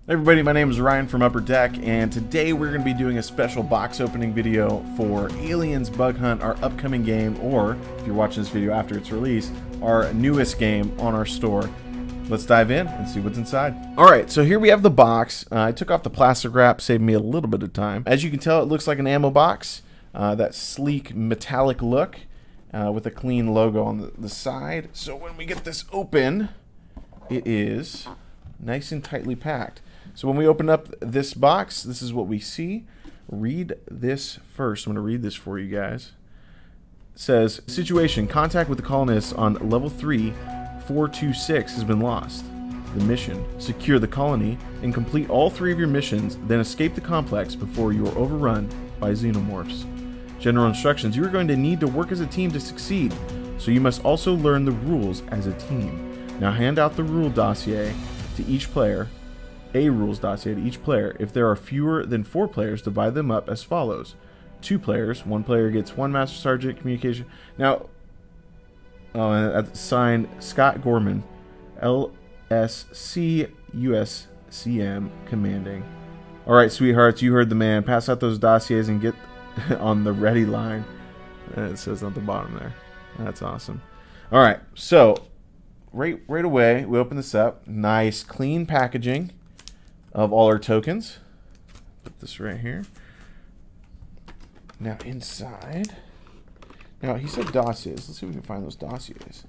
Hey everybody, my name is Ryan from Upper Deck, and today we're going to be doing a special box opening video for Aliens Bug Hunt, our upcoming game, or if you're watching this video after its release, our newest game on our store. Let's dive in and see what's inside. Alright, so here we have the box. I took off the plastic wrap, saved me a little bit of time. As you can tell, it looks like an ammo box, that sleek metallic look with a clean logo on the side. So when we get this open, it is nice and tightly packed. So when we open up this box, this is what we see. Read this first. I'm going to read this for you guys. It says, situation, contact with the colonists on level 3, 426 has been lost. The mission, secure the colony and complete all 3 of your missions, then escape the complex before you are overrun by xenomorphs. General instructions, you are going to need to work as a team to succeed, so you must also learn the rules as a team. Now hand out the rule dossier to each player. A rules dossier to each player. If there are fewer than 4 players, divide them up as follows. 2 players, 1 player gets 1 Master Sergeant communication. Now, signed Scott Gorman, LSC USCM commanding. Alright, sweethearts, you heard the man. Pass out those dossiers and get on the ready line. It says on the bottom there. That's awesome. Alright, so right away, we open this up. Nice, clean packaging of all our tokens. Put this right here. Now inside, now he said dossiers. Let's see if we can find those dossiers.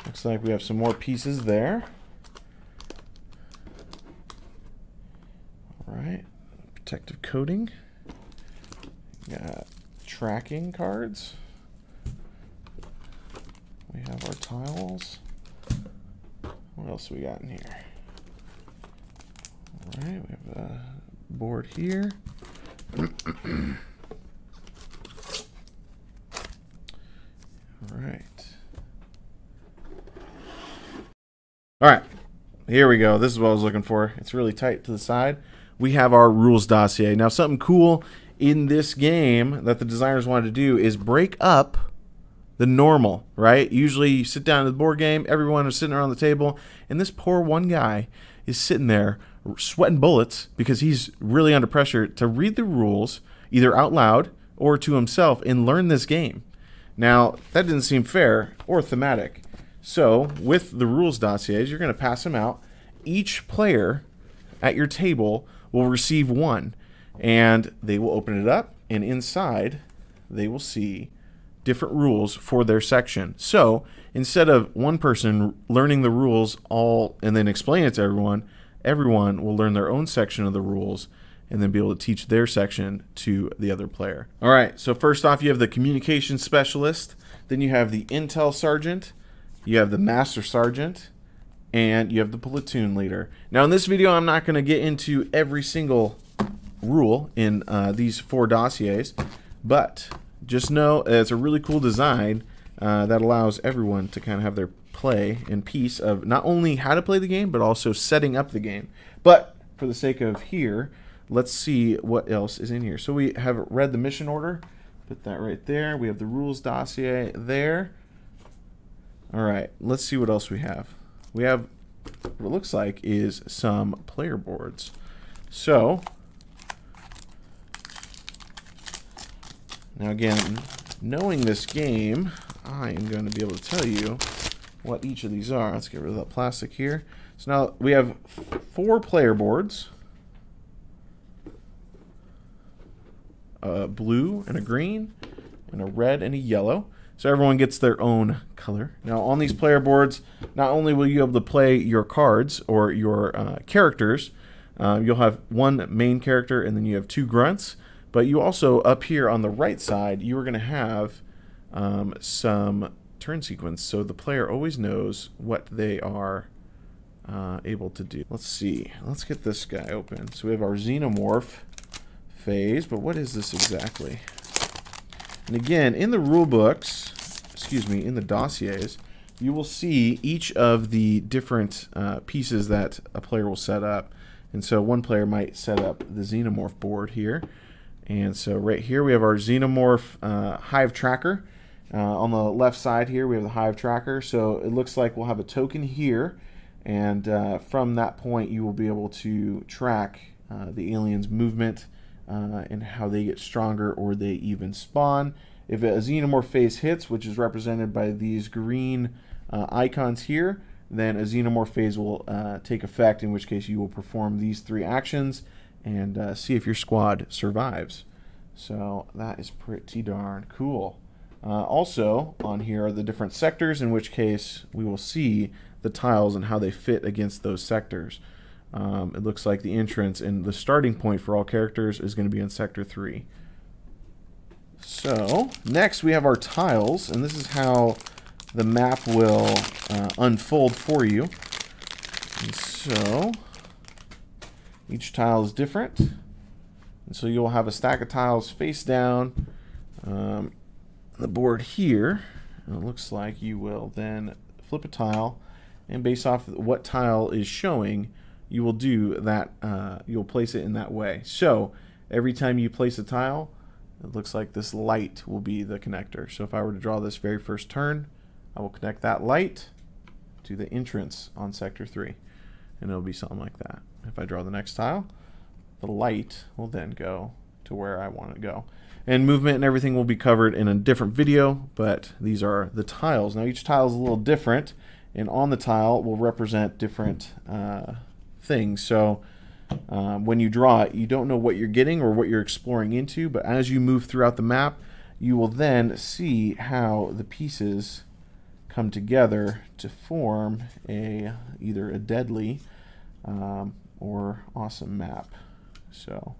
Looks like we have some more pieces there. All right, protective coating. Got tracking cards. We have our tiles. What else we got in here? Alright, we have a board here. Alright. Alright, here we go. This is what I was looking for. It's really tight to the side. We have our rules dossier. Now, something cool in this game that the designers wanted to do is break up the normal, right? Usually you sit down at the board game, everyone is sitting around the table, and this poor one guy is sitting there sweating bullets because he's really under pressure to read the rules either out loud or to himself and learn this game. Now, that didn't seem fair or thematic. So, with the rules dossiers, you're going to pass them out. Each player at your table will receive one, and they will open it up, and inside they will see different rules for their section. So instead of one person learning the rules all and then explain it to everyone, everyone will learn their own section of the rules and then be able to teach their section to the other player. All right, so first off, you have the communication specialist, then you have the intel sergeant, you have the master sergeant, and you have the platoon leader. Now in this video, I'm not going to get into every single rule in these 4 dossiers, but just know it's a really cool design that allows everyone to kind of have their play in piece of not only how to play the game, but also setting up the game. But for the sake of here, let's see what else is in here. So we have read the mission order. Put that right there. We have the rules dossier there. All right, let's see what else we have. We have what it looks like is some player boards. So now again, knowing this game, I am going to be able to tell you what each of these are. Let's get rid of that plastic here. So now we have 4 player boards. A blue and a green and a red and a yellow. So everyone gets their own color. Now on these player boards, not only will you be able to play your cards or your characters, you'll have 1 main character and then you have 2 grunts. But you also, up here on the right side, you are going to have some turn sequence, so the player always knows what they are able to do. Let's see. Let's get this guy open. So we have our xenomorph phase, but what is this exactly? And again, in the rule books, excuse me, in the dossiers, you will see each of the different pieces that a player will set up. And so one player might set up the Xenomorph board here. And so right here we have our Xenomorph Hive Tracker. On the left side here we have the Hive Tracker. So it looks like we'll have a token here And from that point, you will be able to track the aliens' movement and how they get stronger or they even spawn. If a xenomorph phase hits, which is represented by these green icons here, then a xenomorph phase will take effect, in which case you will perform these 3 actions and see if your squad survives. So that is pretty darn cool. Also on here are the different sectors, in which case we will see the tiles and how they fit against those sectors. It looks like the entrance and the starting point for all characters is going to be in Sector 3. So next we have our tiles, and this is how the map will unfold for you. And so each tile is different, and so you'll have a stack of tiles face down the board here, and it looks like you will then flip a tile, and based off what tile is showing, you will do that. You'll place it in that way. So every time you place a tile, it looks like this light will be the connector. So if I were to draw this very first turn, I will connect that light to the entrance on Sector 3, and it'll be something like that. If I draw the next tile, the light will then go to where I want it to go. And movement and everything will be covered in a different video, but these are the tiles. Now each tile is a little different, and on the tile will represent different things. So when you draw it, you don't know what you're getting or what you're exploring into, but as you move throughout the map, you will then see how the pieces come together to form either a deadly or awesome map. So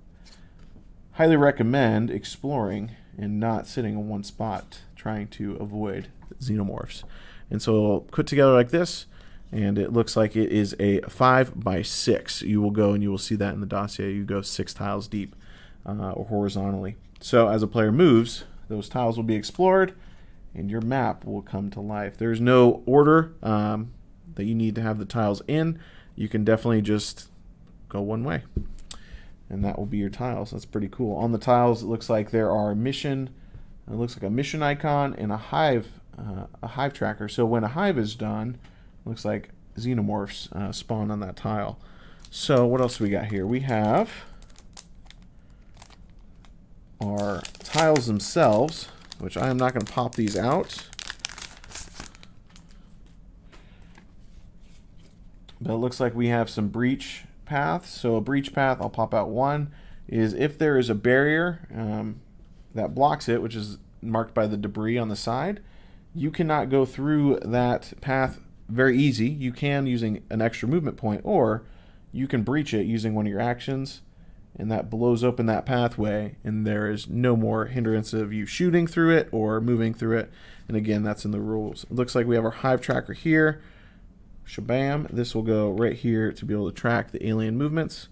highly recommend exploring and not sitting in one spot trying to avoid xenomorphs. And so it'll put together like this, and it looks like it is a 5x6. You will go and you will see that in the dossier. You go 6 tiles deep or horizontally. So as a player moves, those tiles will be explored and your map will come to life. There's no order that you need to have the tiles in. You can definitely just go one way, and that will be your tiles. That's pretty cool. On the tiles, it looks like there are mission. It looks like a mission icon and a hive tracker. So when a hive is done, it looks like xenomorphs spawn on that tile. So what else do we got here? We have our tiles themselves, which I am not going to pop these out. But it looks like we have some breach paths. So a breach path, I'll pop out one, is if there is a barrier that blocks it, which is marked by the debris on the side, you cannot go through that path very easy. You can using an extra movement point, or you can breach it using one of your actions, and that blows open that pathway, and there is no more hindrance of you shooting through it or moving through it. And again, that's in the rules. It looks like we have our Hive Tracker here. Shabam. This will go right here to be able to track the alien movements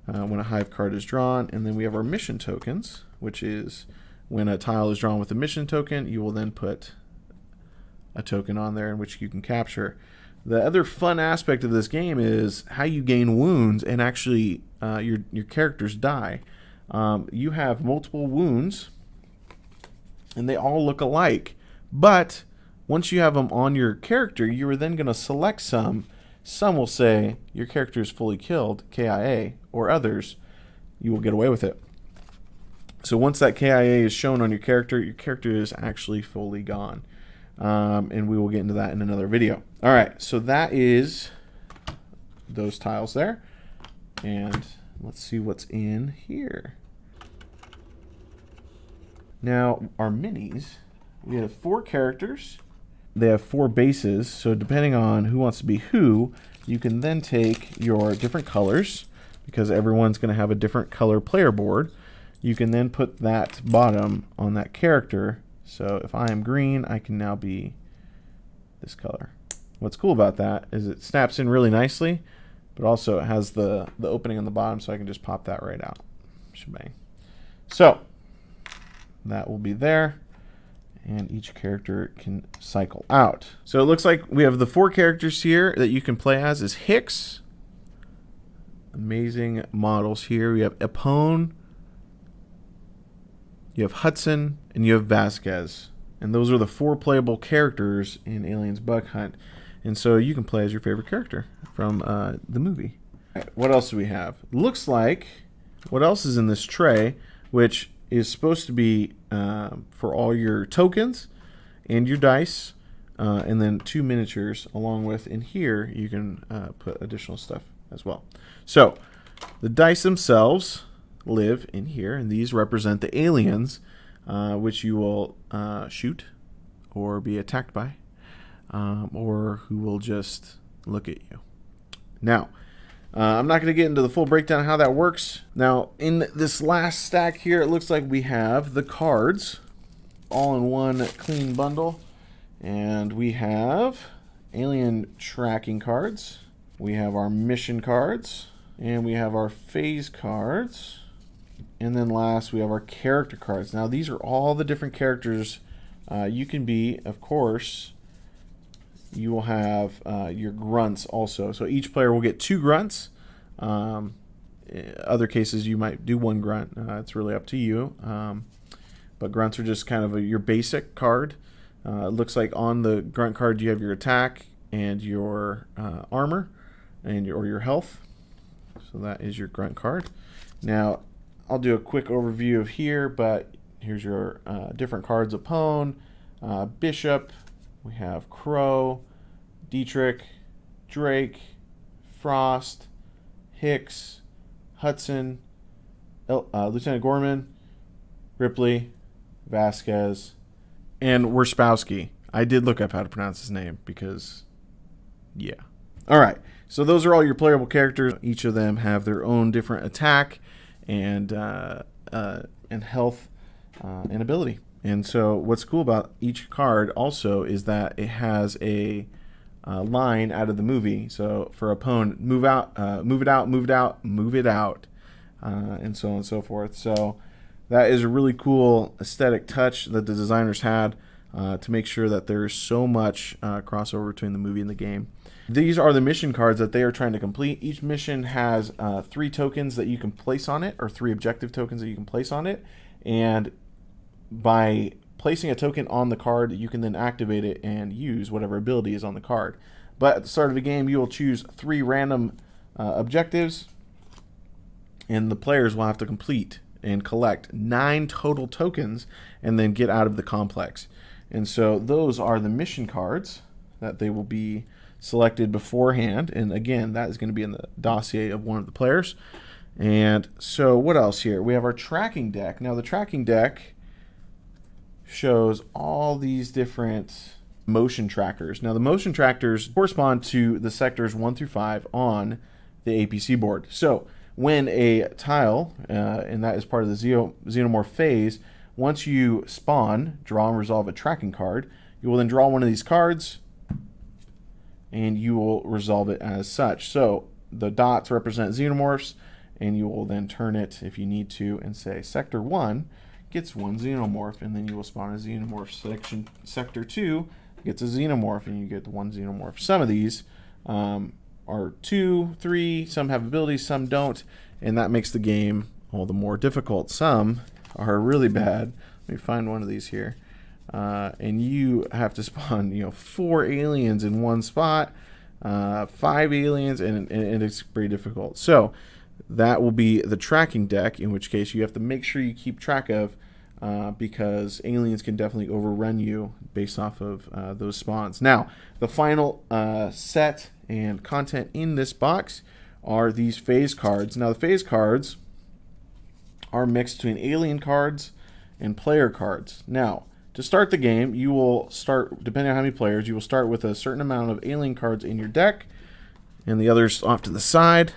when a Hive card is drawn. And then we have our mission tokens, which is when a tile is drawn with a mission token, you will then put a token on there in which you can capture. The other fun aspect of this game is how you gain wounds and actually your characters die. You have multiple wounds and they all look alike, but once you have them on your character, you are then going to select some. Some will say your character is fully killed, KIA, or others, you will get away with it. So once that KIA is shown on your character is actually fully gone. And we will get into that in another video. All right, so that is those tiles there. And let's see what's in here. Now, our minis, we have 4 characters. They have 4 bases, so depending on who wants to be who, you can then take your different colors, because everyone's going to have a different color player board. You can then put that bottom on that character. So if I am green, I can now be this color. What's cool about that is it snaps in really nicely, but also it has the opening on the bottom, so I can just pop that right out. Shebang. So that will be there, and each character can cycle out. So it looks like we have the 4 characters here that you can play as is Hicks. Amazing models here. We have Epone, you have Hudson, and you have Vasquez. And those are the 4 playable characters in Aliens Bug Hunt. And so you can play as your favorite character from the movie. What else do we have? Looks like what else is in this tray, which is supposed to be for all your tokens and your dice, and then 2 miniatures, along with in here you can put additional stuff as well. So the dice themselves live in here, and these represent the aliens, which you will shoot or be attacked by, or who will just look at you. Now, I'm not going to get into the full breakdown of how that works. Now, in this last stack here, it looks like we have the cards all in one clean bundle. And we have alien tracking cards. We have our mission cards. And we have our phase cards. And then last, we have our character cards. Now, these are all the different characters you can be. Of course, you will have your grunts also. So each player will get 2 grunts. Other cases, you might do 1 grunt. It's really up to you. But grunts are just kind of your basic card. It looks like on the grunt card you have your attack and your armor and your health. So that is your grunt card. Now, I'll do a quick overview of here, but here's your different cards of Pwn, Bishop. We have Crow, Dietrich, Drake, Frost, Hicks, Hudson, Lieutenant Gorman, Ripley, Vasquez, and Werspowski. I did look up how to pronounce his name because, yeah. All right, so those are all your playable characters. Each of them have their own different attack and health and ability. And so what's cool about each card also is that it has a line out of the movie. So for a Pwn, move out, move it out, move it out, move it out, and so on and so forth. So that is a really cool aesthetic touch that the designers had to make sure that there's so much crossover between the movie and the game. These are the mission cards that they are trying to complete. Each mission has 3 tokens that you can place on it, or 3 objective tokens that you can place on it. And by placing a token on the card, you can then activate it and use whatever ability is on the card. But at the start of the game, you will choose 3 random objectives, and the players will have to complete and collect 9 total tokens and then get out of the complex. And so those are the mission cards that they will be selected beforehand. And again, that is going to be in the dossier of one of the players. And so what else here? We have our tracking deck. Now the tracking deck shows all these different motion trackers. Now the motion trackers correspond to the sectors 1 through 5 on the APC board. So when a tile, and that is part of the Xenomorph phase, once you spawn, draw and resolve a tracking card, you will then draw one of these cards and you will resolve it as such. So the dots represent Xenomorphs, and you will then turn it if you need to and say Sector 1 gets 1 Xenomorph, and then you will spawn a Xenomorph. Sector 2 gets a Xenomorph, and you get 1 Xenomorph. Some of these are 2, 3, some have abilities, some don't, and that makes the game all the more difficult. Some are really bad. Let me find one of these here. And you have to spawn, 4 aliens in one spot, 5 aliens, and it's pretty difficult. So that will be the tracking deck, in which case you have to make sure you keep track of, because aliens can definitely overrun you based off of those spawns. Now, the final set and content in this box are these phase cards. Now, the phase cards are mixed between alien cards and player cards. Now, to start the game, you will start, depending on how many players, you will start with a certain amount of alien cards in your deck, and the others off to the side.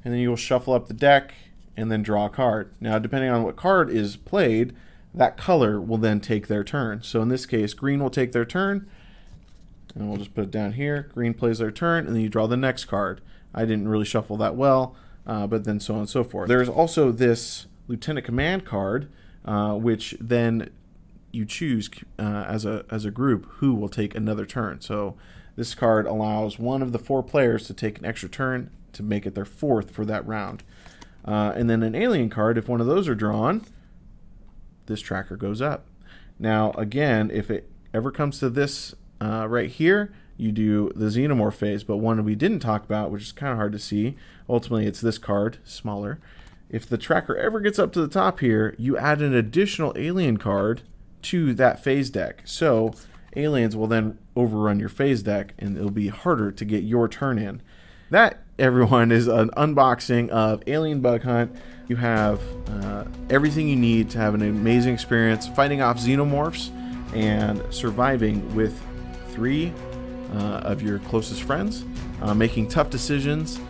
And then you will shuffle up the deck and then draw a card. Now, depending on what card is played, that color will then take their turn. So in this case, green will take their turn, and we'll just put it down here. Green plays their turn, and then you draw the next card. I didn't really shuffle that well, but then so on and so forth. There's also this Lieutenant Command card, which then you choose as a group who will take another turn. So this card allows one of the 4 players to take an extra turn to make it their 4th for that round. And then an alien card, if one of those are drawn, this tracker goes up. Now, again, if it ever comes to this right here, you do the Xenomorph phase, but one we didn't talk about, which is kind of hard to see. Ultimately, it's this card, smaller. If the tracker ever gets up to the top here, you add an additional alien card to that phase deck. So aliens will then overrun your phase deck, and it'll be harder to get your turn in. That, everyone, is an unboxing of Alien Bug Hunt. You have everything you need to have an amazing experience fighting off xenomorphs and surviving with 3 of your closest friends, making tough decisions,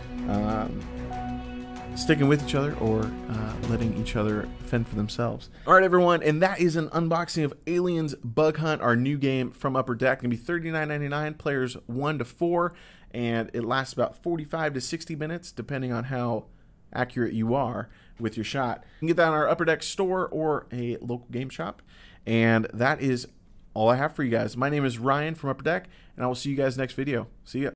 sticking with each other, or letting each other fend for themselves. All right, everyone, and that is an unboxing of Aliens Bug Hunt, our new game from Upper Deck. It's going to be $39.99, players 1 to 4, and it lasts about 45 to 60 minutes, depending on how accurate you are with your shot. You can get that on our Upper Deck store or a local game shop. And that is all I have for you guys. My name is Ryan from Upper Deck, and I will see you guys next video. See ya.